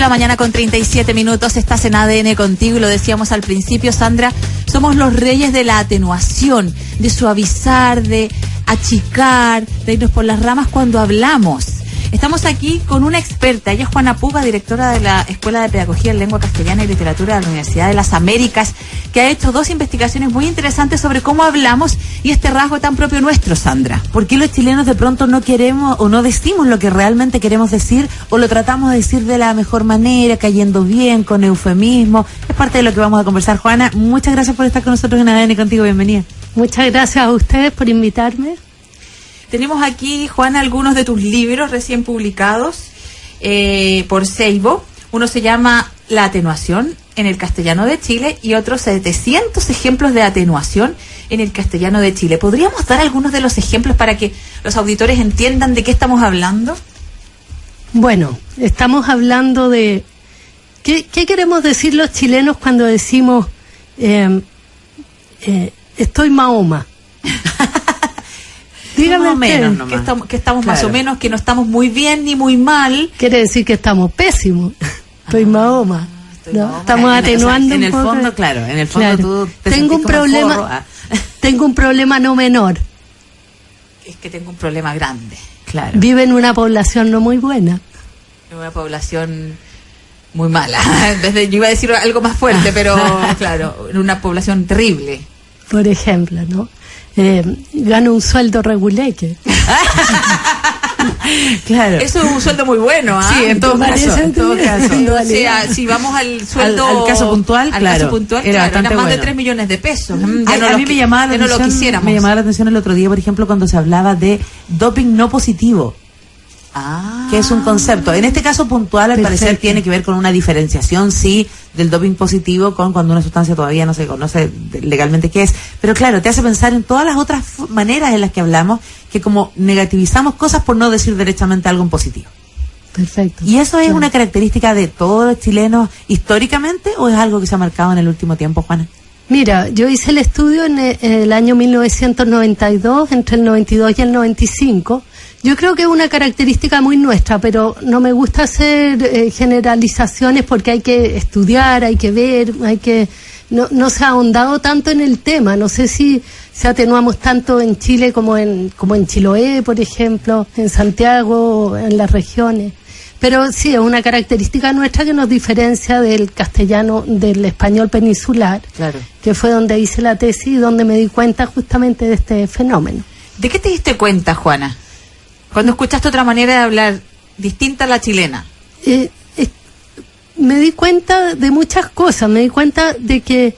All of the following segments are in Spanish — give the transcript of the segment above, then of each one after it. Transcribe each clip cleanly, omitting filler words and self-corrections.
la mañana con 37 minutos, estás en ADN contigo y lo decíamos al principio, Sandra, somos los reyes de la atenuación, de suavizar, de achicar, de irnos por las ramas cuando hablamos. Estamos aquí con una experta, ella es Juana Puga, directora de la Escuela de Pedagogía en Lengua Castellana y Literatura de la Universidad de las Américas, que ha hecho 2 investigaciones muy interesantes sobre cómo hablamos y este rasgo tan propio nuestro, Sandra. ¿Por qué los chilenos de pronto no queremos o no decimos lo que realmente queremos decir o lo tratamos de decir de la mejor manera, cayendo bien, con eufemismo? Es parte de lo que vamos a conversar. Juana, muchas gracias por estar con nosotros en ADN Contigo, bienvenida. Muchas gracias a ustedes por invitarme. Tenemos aquí, Juana, algunos de tus libros recién publicados por Seibo. Uno se llama La atenuación en el castellano de Chile y otro 700 ejemplos de atenuación en el castellano de Chile. ¿Podríamos dar algunos de los ejemplos para que los auditores entiendan de qué estamos hablando? Bueno, estamos hablando de... ¿Qué queremos decir los chilenos cuando decimos estoy Mahoma? Dígame menos que estamos claro. Más o menos, que no estamos muy bien ni muy mal. Quiere decir que estamos pésimos. Estoy Mahoma. ¿No? Estamos atenuando en el fondo, claro. En el fondo tú te tengo un problema. Tengo un problema no menor. Es que tengo un problema grande. Claro. Vive en una población no muy buena. En una población muy mala. En vez de, yo iba a decir algo más fuerte, pero claro, en una población terrible. Por ejemplo, ¿no? Gano un sueldo reguleque. Claro. Eso es un sueldo muy bueno, ¿ah? Sí, en todo caso. O sea, si vamos al sueldo al caso puntual, era más bueno. De 3 millones de pesos. A mí me llamaba la atención el otro día, por ejemplo, cuando se hablaba de doping no positivo. Que es un concepto. En este caso puntual, al parecer, tiene que ver con una diferenciación, sí, del doping positivo con cuando una sustancia todavía no se conoce legalmente qué es. Pero claro, te hace pensar en todas las otras maneras en las que hablamos, que como negativizamos cosas por no decir derechamente algo en positivo. Perfecto. ¿Y eso es una característica de todos los chilenos históricamente o es algo que se ha marcado en el último tiempo, Juana? Mira, yo hice el estudio en el año 1992, entre el 92 y el 95. Yo creo que es una característica muy nuestra, pero no me gusta hacer generalizaciones porque hay que estudiar, hay que ver, no se ha ahondado tanto en el tema. No sé si atenuamos tanto en Chile como en Chiloé, por ejemplo, en Santiago, en las regiones. Pero sí, es una característica nuestra que nos diferencia del castellano, del español peninsular, claro, que fue donde hice la tesis y donde me di cuenta justamente de este fenómeno. ¿De qué te diste cuenta, Juana, cuando escuchaste otra manera de hablar distinta a la chilena? Me di cuenta de muchas cosas. Me di cuenta de que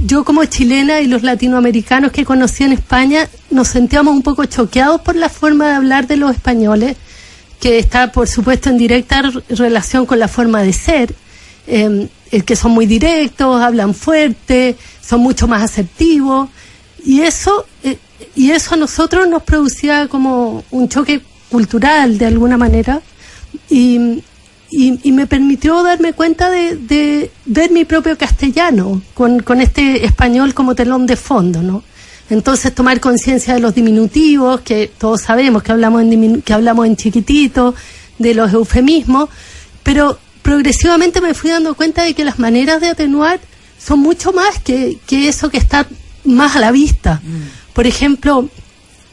yo como chilena y los latinoamericanos que conocí en España nos sentíamos un poco choqueados por la forma de hablar de los españoles, que está, por supuesto, en directa relación con la forma de ser, que son muy directos, hablan fuerte, son mucho más asertivos, y eso a nosotros nos producía como un choque cultural, de alguna manera, y me permitió darme cuenta de ver mi propio castellano, con este español como telón de fondo, ¿no? Entonces tomar conciencia de los diminutivos, que todos sabemos que hablamos en chiquitito, de los eufemismos, pero progresivamente me fui dando cuenta de que las maneras de atenuar son mucho más que eso que está más a la vista. Por ejemplo,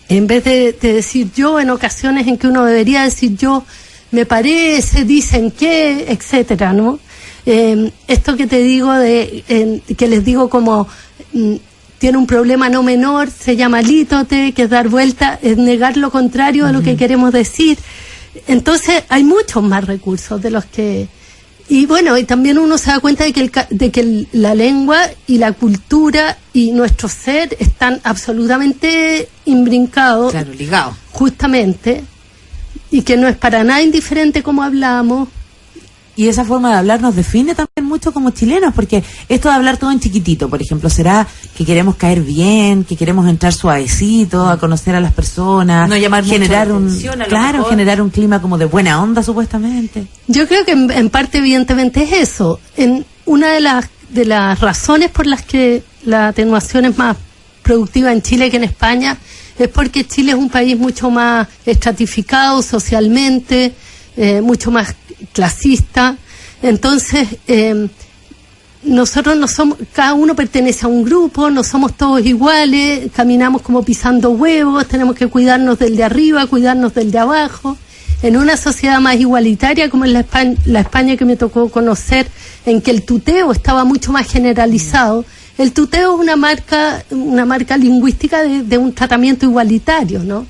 en vez de decir yo, en ocasiones en que uno debería decir yo, me parece, dicen que, etcétera, ¿no? Esto que te digo que les digo como tiene un problema no menor, se llama lítote, que es dar vuelta, es negar lo contrario a lo que queremos decir. Entonces hay muchos más recursos de los que... Y bueno, y también uno se da cuenta de que la lengua y la cultura y nuestro ser están absolutamente imbrincados. Claro, ligados. Justamente. Y que no es para nada indiferente cómo hablamos. Y esa forma de hablar nos define también mucho como chilenos, porque esto de hablar todo en chiquitito, por ejemplo, ¿será que queremos caer bien, que queremos entrar suavecito, a conocer a las personas, no llamar generar generar un clima como de buena onda, supuestamente? Yo creo que en parte evidentemente es eso. Una de las razones por las que la atenuación es más productiva en Chile que en España es porque Chile es un país mucho más estratificado socialmente, mucho más clasista. Entonces, nosotros no somos, cada uno pertenece a un grupo, no somos todos iguales, caminamos como pisando huevos, tenemos que cuidarnos del de arriba, cuidarnos del de abajo. En una sociedad más igualitaria como es la España que me tocó conocer, en que el tuteo estaba mucho más generalizado. El tuteo es una marca lingüística de un tratamiento igualitario, ¿no?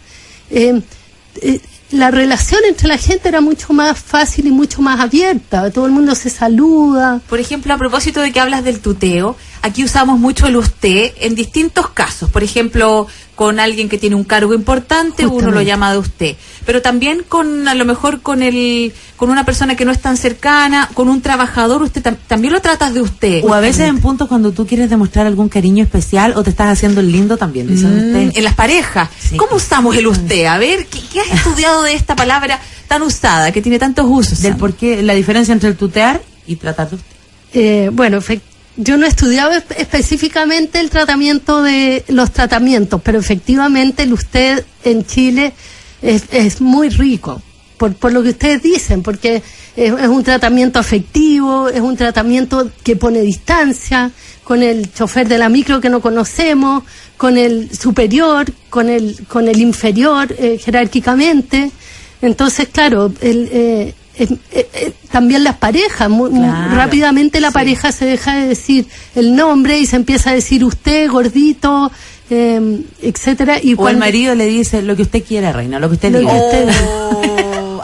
La relación entre la gente era mucho más fácil y mucho más abierta, todo el mundo se saluda. Por ejemplo, a propósito de que hablas del tuteo, aquí usamos mucho el usted en distintos casos. Por ejemplo, con alguien que tiene un cargo importante, uno lo llama de usted. Pero también a lo mejor con una persona que no es tan cercana, con un trabajador, usted también lo tratas de usted. O a veces en puntos cuando tú quieres demostrar algún cariño especial o te estás haciendo el lindo también, dicen usted. En las parejas, sí. ¿Cómo usamos el usted? A ver, ¿qué has estudiado de esta palabra tan usada, que tiene tantos usos? Del por qué, la diferencia entre el tutear y tratar de usted. Bueno, yo no he estudiado específicamente el tratamiento de los tratamientos, pero efectivamente el usted en Chile es muy rico, por lo que ustedes dicen, porque es un tratamiento afectivo, es un tratamiento que pone distancia con el chofer de la micro que no conocemos, con el superior, con el inferior jerárquicamente. Entonces, claro, también las parejas, muy rápidamente la pareja se deja de decir el nombre y se empieza a decir usted, gordito, etcétera. Y o el marido le dice lo que usted quiera, reina, lo que usted diga.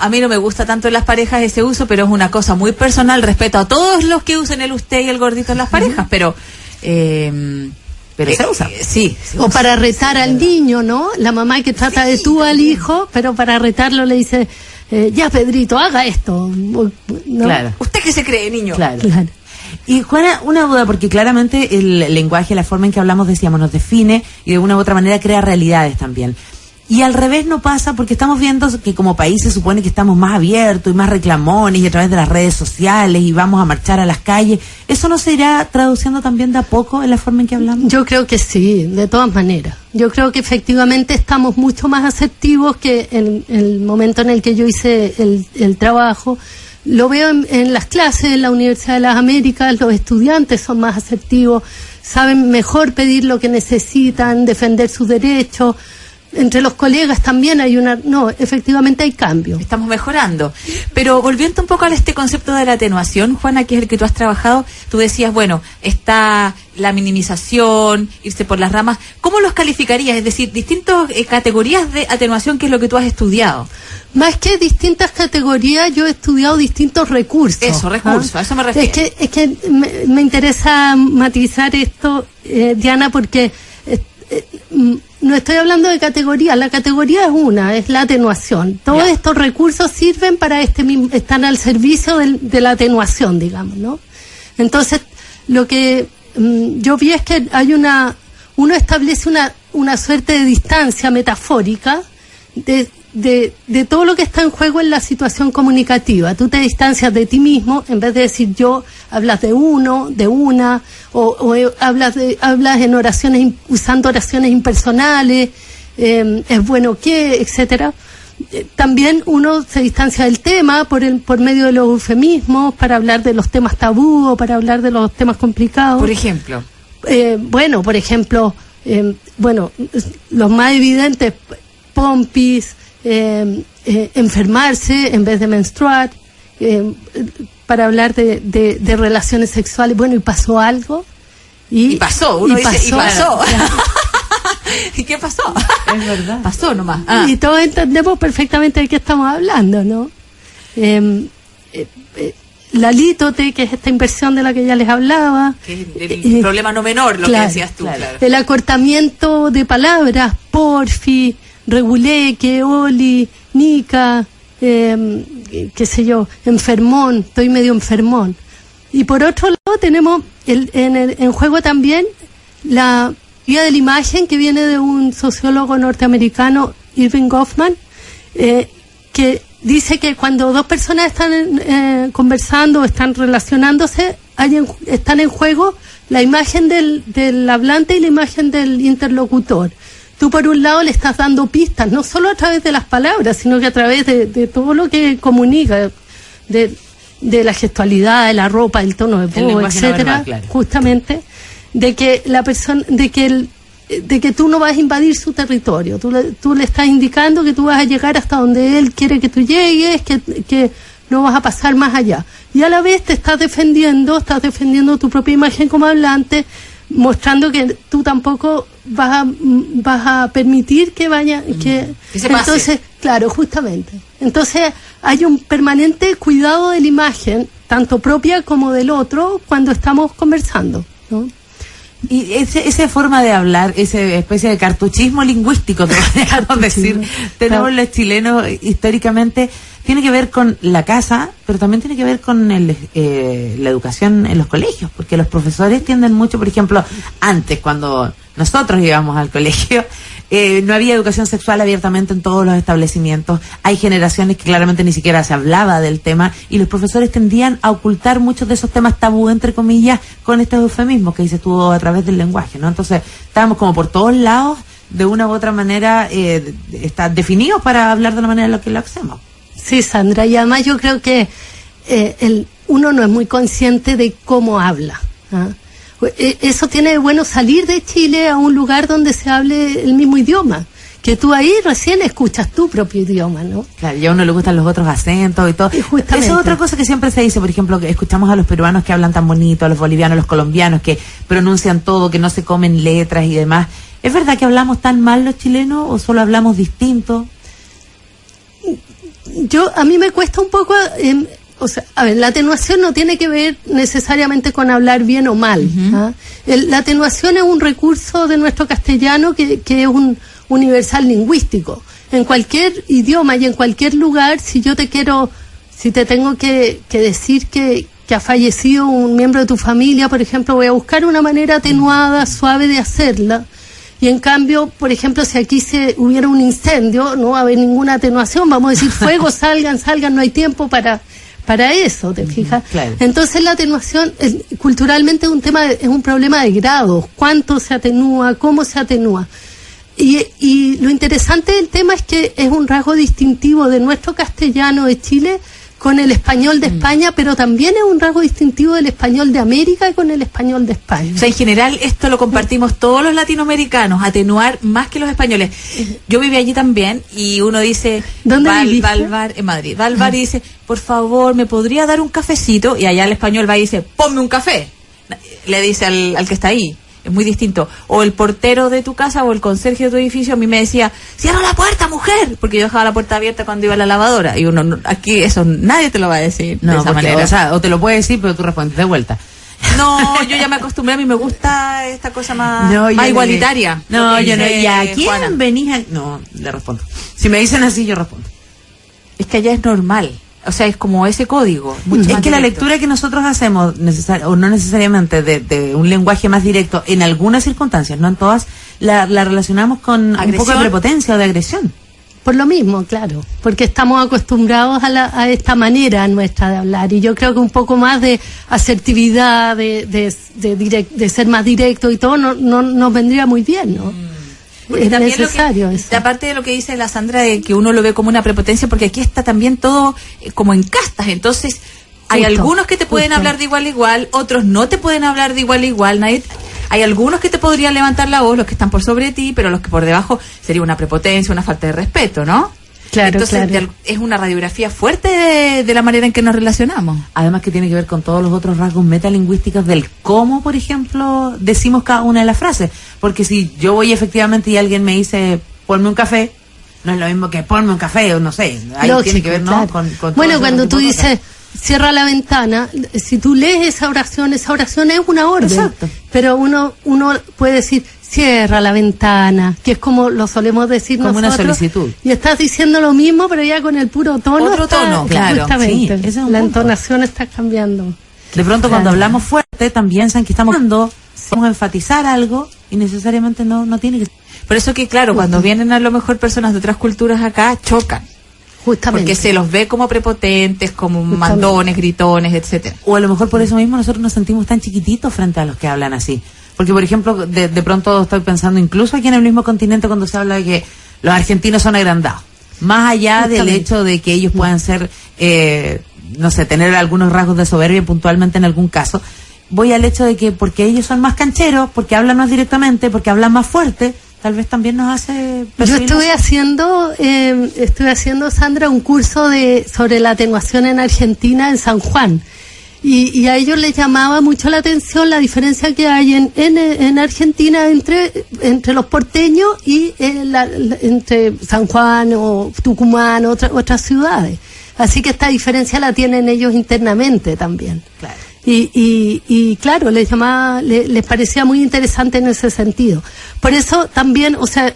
A mí no me gusta tanto en las parejas ese uso, pero es una cosa muy personal. Respeto a todos los que usen el usted y el gordito en las parejas, pero se usa. Sí. O para retar al niño, ¿no? La mamá que trata de tú al hijo, pero para retarlo le dice, ya Pedrito, haga esto, ¿no? Claro. ¿Usted qué se cree, niño? Claro. Y Juana, una duda, porque claramente el lenguaje, la forma en que hablamos, decíamos, nos define y de una u otra manera crea realidades también. Y al revés no pasa, porque estamos viendo que como país se supone que estamos más abiertos y más reclamones y a través de las redes sociales y vamos a marchar a las calles. ¿Eso no se irá traduciendo también de a poco en la forma en que hablamos? Yo creo que sí, de todas maneras. Yo creo que efectivamente estamos mucho más asertivos que en el momento en el que yo hice el trabajo. Lo veo en las clases en la Universidad de las Américas, los estudiantes son más asertivos, saben mejor pedir lo que necesitan, defender sus derechos. Entre los colegas también efectivamente hay cambio. Estamos mejorando. Pero volviendo un poco a este concepto de la atenuación, Juana, que es el que tú has trabajado, tú decías, bueno, está la minimización, irse por las ramas. ¿Cómo los calificarías? Es decir, distintas categorías de atenuación, que es lo que tú has estudiado. Más que distintas categorías, yo he estudiado distintos recursos. Eso, recursos, a eso me refiero. Es que me interesa matizar esto, Diana, porque no estoy hablando de categoría, la categoría es la atenuación. Todos estos recursos sirven para están al servicio de la atenuación, digamos, ¿no? Entonces, lo que yo vi es que uno establece una suerte de distancia metafórica de todo lo que está en juego en la situación comunicativa. Tú te distancias de ti mismo, en vez de decir yo, hablas de uno, de una, o hablas en oraciones, usando oraciones impersonales, es bueno que, etcétera. También uno se distancia del tema por medio de los eufemismos, para hablar de los temas tabú o para hablar de los temas complicados. Por ejemplo. Por ejemplo, los más evidentes, pompis, enfermarse en vez de menstruar, para hablar de relaciones sexuales. Bueno, y pasó algo. Y pasó, uno dice, y pasó. ¿Y qué pasó? Es verdad. Pasó nomás. Y todos entendemos perfectamente de qué estamos hablando, ¿no? La lítote, que es esta inversión de la que ya les hablaba. Que es el problema no menor, lo que decías tú. Claro. El acortamiento de palabras, porfi, reguleque, oli, nica, qué sé yo, enfermón, estoy medio enfermón. Y por otro lado tenemos en juego también la guía de la imagen, que viene de un sociólogo norteamericano, Irving Goffman, que dice que cuando dos personas están conversando o están relacionándose, están en juego la imagen del hablante y la imagen del interlocutor. Tú por un lado le estás dando pistas, no solo a través de las palabras, sino que a través de todo lo que comunica. de la gestualidad, de la ropa, el tono de voz, etcétera, no verbal, justamente, de que la persona, de que tú no vas a invadir su territorio, tú le estás indicando que tú vas a llegar hasta donde él quiere que tú llegues, que no vas a pasar más allá. Y a la vez te estás defendiendo tu propia imagen como hablante, mostrando que tú tampoco vas a permitir que vaya, que se pase. Entonces, claro, justamente. Entonces, hay un permanente cuidado de la imagen, tanto propia como del otro, cuando estamos conversando, ¿no? Y esa forma de hablar, esa especie de cartuchismo lingüístico, podríamos decir, tenemos los chilenos históricamente, tiene que ver con la casa, pero también tiene que ver con la educación en los colegios, porque los profesores tienden mucho, por ejemplo, antes, cuando nosotros íbamos al colegio, no había educación sexual abiertamente en todos los establecimientos. Hay generaciones que claramente ni siquiera se hablaba del tema y los profesores tendían a ocultar muchos de esos temas tabú, entre comillas, con estos eufemismos que dices tú a través del lenguaje, ¿no? Entonces, estábamos como por todos lados, de una u otra manera, está definidos para hablar de la manera en la que lo hacemos. Sí, Sandra, y además yo creo que uno no es muy consciente de cómo habla, ¿ah? Eso tiene de bueno salir de Chile a un lugar donde se hable el mismo idioma, que tú ahí recién escuchas tu propio idioma, ¿no? Claro, y a uno le gustan los otros acentos y todo. Y justamente. Esa es otra cosa que siempre se dice, por ejemplo, que escuchamos a los peruanos que hablan tan bonito, a los bolivianos, a los colombianos que pronuncian todo, que no se comen letras y demás. ¿Es verdad que hablamos tan mal los chilenos o solo hablamos distinto? A mí me cuesta un poco, o sea, a ver, la atenuación no tiene que ver necesariamente con hablar bien o mal. Uh-huh. ¿Ah? La atenuación es un recurso de nuestro castellano que es un universal lingüístico. En cualquier idioma y en cualquier lugar, si te tengo que decir que ha fallecido un miembro de tu familia, por ejemplo, voy a buscar una manera atenuada, suave de hacerla. Y en cambio, por ejemplo, si aquí hubiera un incendio, no va a haber ninguna atenuación, vamos a decir fuego, salgan, no hay tiempo para eso, ¿te fijas? Claro. Entonces la atenuación culturalmente es un problema de grados, cuánto se atenúa, cómo se atenúa. Y lo interesante del tema es que es un rasgo distintivo de nuestro castellano de Chile con el español de España, pero también es un rasgo distintivo del español de América y con el español de España. O sea, en general esto lo compartimos todos los latinoamericanos, atenuar más que los españoles. Yo viví allí también y uno dice, ¿dónde viviste? Va al bar en Madrid, va al bar y dice, por favor, ¿me podría dar un cafecito? Y allá el español va y dice, ponme un café. Le dice al que está ahí. Es muy distinto. O el portero de tu casa o el conserje de tu edificio a mí me decía, cierra la puerta, mujer, porque yo dejaba la puerta abierta cuando iba a la lavadora. Y uno, aquí eso nadie te lo va a decir de esa manera. O te lo puede decir, pero tú respondes de vuelta. No, yo ya me acostumbré, a mí me gusta esta cosa más igualitaria. No, yo no. ¿Y a quién venís? No, le respondo. Si me dicen así, yo respondo. Es que allá es normal. O sea, es como ese código. Es que la lectura que nosotros hacemos, o no necesariamente de un lenguaje más directo, en algunas circunstancias, no en todas, la relacionamos con ¿agresión? Un poco de prepotencia o de agresión. Por lo mismo, claro, porque estamos acostumbrados a esta manera nuestra de hablar, y yo creo que un poco más de asertividad, de ser más directo y todo, no nos vendría muy bien, ¿no? Porque es necesario eso. Aparte de lo que dice la Sandra, de que uno lo ve como una prepotencia, porque aquí está también todo como en castas, entonces hay algunos que te pueden hablar de igual a igual, otros no te pueden hablar de igual a igual, hay algunos que te podrían levantar la voz, los que están por sobre ti, pero los que por debajo sería una prepotencia, una falta de respeto, ¿no? Claro, entonces claro. Es una radiografía fuerte de la manera en que nos relacionamos. Además que tiene que ver con todos los otros rasgos metalingüísticos del cómo, por ejemplo, decimos cada una de las frases. Porque si yo voy efectivamente y alguien me dice, ponme un café, no es lo mismo que ponme un café, o no sé. Ahí lógico, tiene que ver, ¿no? Claro. Con bueno, cuando tú dices, cierra la ventana, si tú lees esa oración es una orden. Exacto. Pero uno puede decir, cierra la ventana, que es como lo solemos decir como nosotros. Una solicitud. Y estás diciendo lo mismo, pero ya con el puro tono. Otro tono, claro. Justamente. Sí, ese es un la punto. entonación está cambiando. De pronto cuando hablamos fuerte, también saben que estamos vamos a enfatizar algo y necesariamente no tiene que... Por eso que, claro, cuando vienen a lo mejor personas de otras culturas acá, chocan. Justamente. Porque se los ve como prepotentes, como mandones, gritones, etcétera. O a lo mejor por eso mismo nosotros nos sentimos tan chiquititos frente a los que hablan así. Porque, por ejemplo, de pronto estoy pensando, incluso aquí en el mismo continente, cuando se habla de que los argentinos son agrandados. Más allá del hecho de que ellos puedan ser no sé, tener algunos rasgos de soberbia puntualmente en algún caso, voy al hecho de que porque ellos son más cancheros, porque hablan más directamente, porque hablan más fuerte, tal vez también nos hace... Yo estuve haciendo, Sandra, un curso sobre la atenuación en Argentina, en San Juan. Y a ellos les llamaba mucho la atención la diferencia que hay en Argentina entre los porteños y entre San Juan o Tucumán, otras ciudades. Así que esta diferencia la tienen ellos internamente también. Claro. Y claro, les parecía muy interesante en ese sentido. Por eso también, o sea,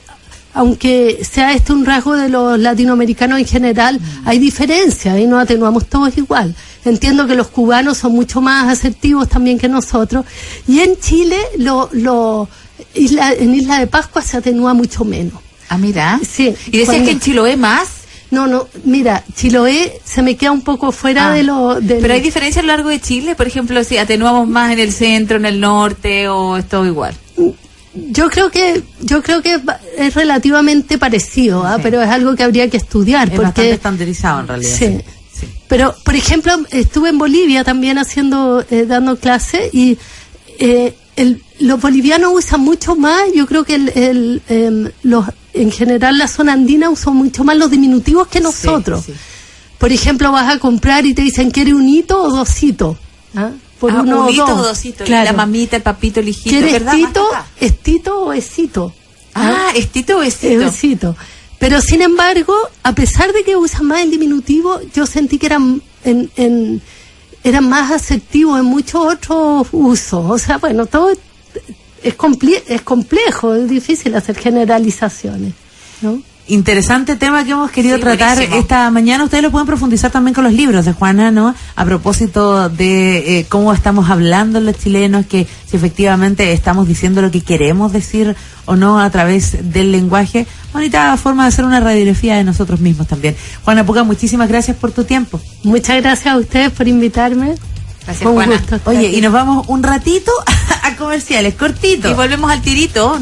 aunque sea un rasgo de los latinoamericanos en general, hay diferencias y nos atenuamos todos igual. Entiendo que los cubanos son mucho más asertivos también que nosotros. Y en Chile, en Isla de Pascua se atenúa mucho menos. Ah, mira. Sí. ¿Y decías que en Chiloé más? No, mira, Chiloé se me queda un poco fuera de lo... Pero hay diferencia a lo largo de Chile, por ejemplo, si atenuamos más en el centro, en el norte, o es todo igual. Yo creo que es relativamente parecido, Sí. Pero es algo que habría que estudiar. Es porque bastante estandarizado en realidad. Sí. Pero, por ejemplo, estuve en Bolivia también dando clase y los bolivianos usan mucho más, yo creo que en general la zona andina usa mucho más los diminutivos que nosotros. Sí. Por ejemplo, vas a comprar y te dicen, ¿quiere un hito o dosito? Por uno un hito o o dos. dosito, Claro. la mamita, el papito, el hijito, ¿Quieres ¿verdad? estito o esito? ¿Estito o esito? Esito. Pero sin embargo, a pesar de que usan más el diminutivo, yo sentí que eran más asertivos en muchos otros usos. O sea, bueno, todo es complejo, es difícil hacer generalizaciones, ¿no? Interesante tema que hemos querido tratar buenísimo. esta mañana. Ustedes lo pueden profundizar también con los libros de Juana, ¿no? A propósito de cómo estamos hablando los chilenos, que si efectivamente estamos diciendo lo que queremos decir o no a través del lenguaje. Bonita forma de hacer una radiografía de nosotros mismos también. Juana Puca, muchísimas gracias por tu tiempo. Muchas gracias a ustedes por invitarme. Gracias, Juana. Oye, y nos vamos un ratito a comerciales, cortito. Y volvemos al tirito.